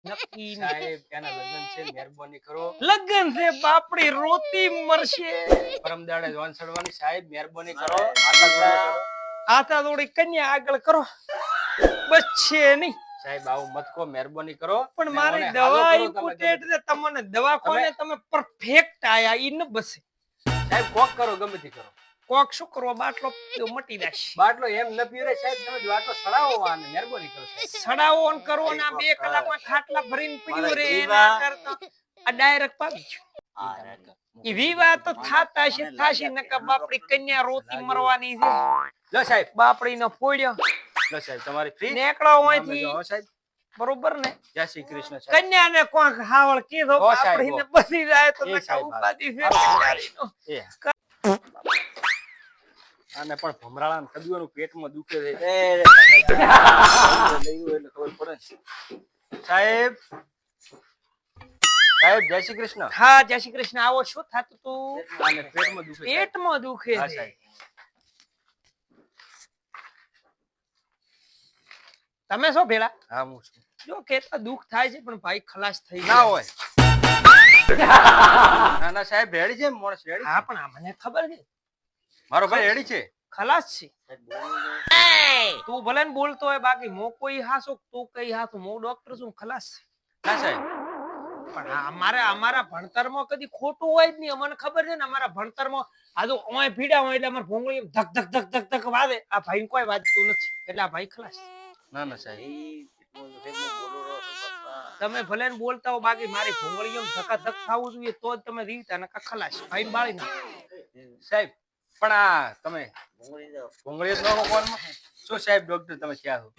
નક્કી સાહેબ એના લગ્ન છે, મહેરબાની કરો. લગ્ન છે બાપડી રોતી મરશે. પરમ દાડે વાંસળવાની સાહેબ, મહેરબાની કરો. આટલા જોડે કરો. આતા થોડી કન્યા આગળ કરો, બસ છે નહીં સાહેબ આવું મત કો, મહેરબાની કરો. પણ ને મારી મને હાલો દવા કરો તમે ઇમ્પોર્ટેન્ટ ગમે. છે. તમને દવાખાને તમે પરફેક્ટ આયા ઈ ન બસે. સાહેબ કોક કરો, ગમે તે કરો. કોક શું કરવા બાટલો પીવો મટી જશે. બાટલો એમ ન પીવરે સાહેબ, તમે જ બાટલો સડાવો આને, મહેરબાની કરો સાહેબ. સડાવો ઓન કરવો ના 2 કલાકમાં ખાટલા ભરીને પીવું રે એના કરતા આ ડાયરેક્ટ પાવી છો. ઈ વિવાહ તો થાતા છે, થાશી નકા બાપડી કન્યા રોતી મરવાની છે. લો સાહેબ, બાપડીનો ફોડ્યો લો સાહેબ તમારી ફ્રી નેકળો હોયથી જો સાહેબ. બરોબર ને. જય શ્રી કૃષ્ણ સાહેબ. કન્યાને કોક હાવળ કીધો ઓ સાહેબ, બાપડીને બસી જાય તો એ નકા સાહેબ, ઉપાધી છે હાલો. બિચારીનો. એ આને પણ ભમરાળાને કદુઓનું પેટમાં દુખે છે. એટલે ખબર પડે છે. સાહેબ, સાહેબ જય શ્રી કૃષ્ણ. હા જય શ્રી કૃષ્ણ. આવો શું થાતું તું? આને પેટમાં દુખે છે. પેટમાં દુખે હા છે. સાહેબ. તમે શું ભેળા? હા હું છું. જો કેટલા દુખ થાય છે પણ ભાઈ ખલાસ થઈ ના ગયા. હોય. ના ના સાહેબ રેડી છે, મોણસ રેડી. હા પણ આ મને ખબર છે મારો ભાઈ રેડી છે. ખલાસ છે. તું ભલે ને બોલતો હોય, બાકી મો કોઈ હાસો તું કઈ હાસો, મો ડોક્ટર છું, ખલાસ છે. ના સાહેબ. પણ અમારા ભણતરમાં કદી ખોટું હોય જ નહીં. અમને ખબર છે ને અમારા ભણતરમાં આ જો ઓય ભીડા હોય એટલે અમાર ભોંગળી ધક ધક ધક ધક ધક વાગે. આ ભાઈ કોઈ વાગતું નથી એટલે આ ભાઈ ખલાસ. ના ના સાહેબ. તમે ભલે ને બોલતા હો, બાકી મારી ભોંગળી ધકા ધક થવું જોઈએ તો જ તમે રીવતા નકા ખલાસ. ભાઈ બાળી નાખો સાહેબ. પણ આ તમે ભોંગળી જ ન કોનમાં શું સાહેબ ડોક્ટર તમે ક્યાં છો?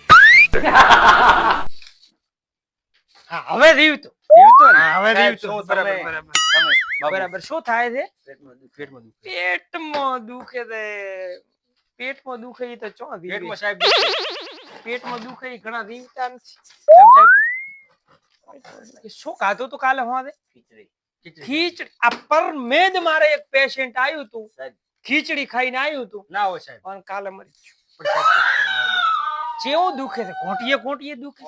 હા હવે રીવતો જીવતો ને? હા, હવે સાહેબ, રીવતો. શું બરાબર તમે- બરાબર તમે બાબુ, બરાબર. શું થાય છે? પેટમાં દુખે. પેટમાં દુખે છે. પેટમાં દુખે ઈ તો ચો રીવે. પેટમાં સાહેબ દુખે. પેટમાં દુખે ઈ ઘણા રીવતા નથી. કેમ સાહેબ? શું ખાધું તું કાલે? હોદે ખીચડી. ખીચડી. આ પર મેદ મારે એક પેશન્ટ આવ્યું તું, સાહેબ. ખીચડી ખાઈને આવ્યું તું ના હોય સાહેબ. પણ કાલે મરી ગયું. પણ સાહેબ, કેવું દુખે છે? ઘોટીએ ઘોટીએ દુખે.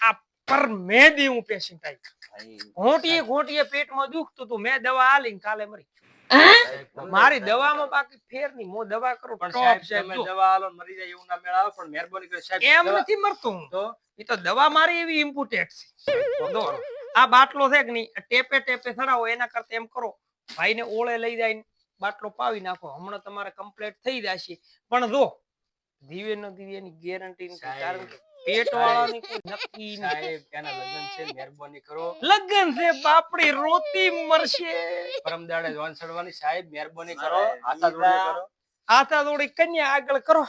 આ પર મેદ એવું પેશન્ટ આવ્યું, ઘોટીએ ઘોટીએ પેટમાં દુખતું તું. મેં દવા આલીને કાલે મરી ગયું. મારી દવામાં બાકી ફેર નહીં. હું દવા કરું પણ ટોપ સાહેબ સાહેબ તમે જો. દવા આલો ને મરી જાય એવું ના મેળ આવે. પણ મહેરબાની કરી સાહેબ, એમ દવા- નથી મરતું હું. તો ઈ તો દવા મારી એવી ઇમ્પોર્ટન્ટ છે. જો, આ બાટલો છે કે નહીં, ટેપે ટેપે ચડાવો એના કરતા એમ કરો, ભાઈને ઓળે લઈ જાય બાટલો પાવી નાખો, હમણાં તમારે કમ્પ્લીટ થઈ જશે. પણ જો ધીરે ન ધીરે એની ગેરંટી નથી. સાહેબ. કારણ કે પેટ વાળાની કોઈ નક્કી નહીં. સાહેબ એના લગ્ન છે, મહેરબાની કરો. લગ્ન છે બાપડી રોતી મરશે. પરમ દાડે વાંસળવાની સાહેબ, મહેરબાની કરો. આટલા જોડે કરો. આતા થોડી કન્યા આગળ કરો,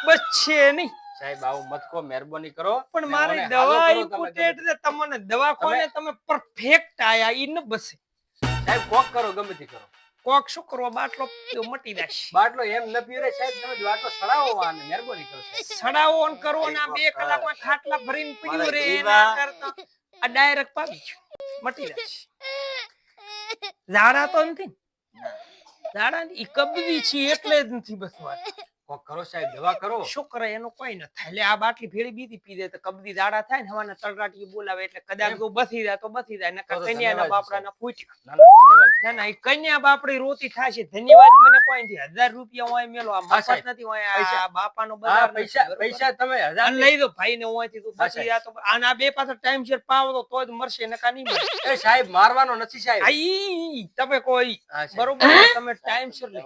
બસ છે નહીં સાહેબ આવું મત કો, મહેરબાની કરો. પણ ને મારી મને હાલો દવા કરો તમે ઇમ્પોર્ટન્ટ છે. તમને દવાખાને તમે પરફેક્ટ આયા ઈ ન બસે. સાહેબ કોક કરો, ગમે તે કરો. કોક શું કરવા બાટલો પીવો મટી જશે. બાટલો એમ ન પીવરે સાહેબ, તમે જ બાટલો સડાવો આને, મહેરબાની કરો સાહેબ. સડાવો ઓન કરવો ના 2 કલાકમાં ખાટલા ભરીને પીવું રે એના કરતા આ ડાયરેક્ટ પાવી છો, મટી જશે. ઝાડા તો નથી. ઝાડા ઈ કબવી છે એટલે જ નથી બસ વાત. કોક કરો સાહેબ, દવા કરો. શું કરે એનું કોઈ ન થાય. એટલે આ બાટલી ભેળી બીજી પી દે તો કબજી ઝાડા થાય ને હવાના તળરાટી બોલાવે એટલે કદાચ જો બસી જાય તો બસી જાય. નકર કન્યાના બાપડાના ફૂટ્યા. ના ના ધન્યવાદ. ના ના ઈ કન્યા બાપડી રોતી થાશે. ધન્યવાદ મને કોઈ નથી. 1000 રૂપિયા હોય મેલો. આ હા, સાહેબ. મફત નથી હોય. પૈસા. આ બાપાનો હા બજાર પૈસા નથી. પૈસા તમે 1000 અને લઈ દો ભાઈ ને હોયથી તું હા, બસી સાહેબ. જા તો આના બે પાછા ટાઈમ શેર પાવ તો જ મરશે નકા નહીં મરે. એ સાહેબ મારવાનો નથી સાહેબ. આઈ તમે કોઈ હા, સાહેબ. બરોબર છે, તમે ટાઈમ શેર લે.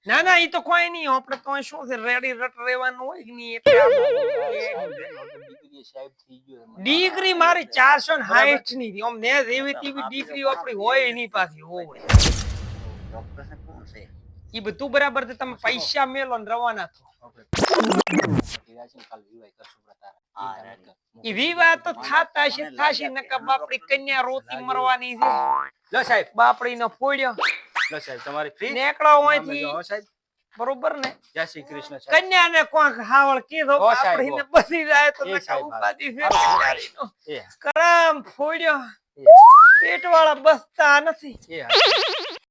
ના ના ઈ તો કોઈ નહીં. આપણે તો શું છે રેડી રટ રહેવાનું હોય કે નહીં એટલે ડિગ્રી સાહેબ થઈ ગયો એમાં. ડિગ્રી મારી 460 ની આમ ને જેવી તેવી ડિગ્રી આપણી હોય નહીં પાછી હોય. ઈ બધું બરાબર છે. તમે પૈસા મેલો ને રવાના થો. ઈ વિવાહ તો થાતા છે, થાશી નકા બાપડી કન્યા રોતી મરવાની છે. લો સાહેબ. બાપડીનો ફોડ્યો લો સાહેબ તમારી ફ્રી નેકળો હોયથી જો સાહેબ. બરોબર ને. જય શ્રી કૃષ્ણ સાહેબ. કન્યાને કોક હાવળ કીધો ઓ સાહેબ, બાપડીને બસી જાય તો એ નકા સાહેબ, ઉપાધી છે હાલો. બિચારીનો. એ, એ, કરમ ફોડ્યો. પેટ વાળા બસતા નથી. એ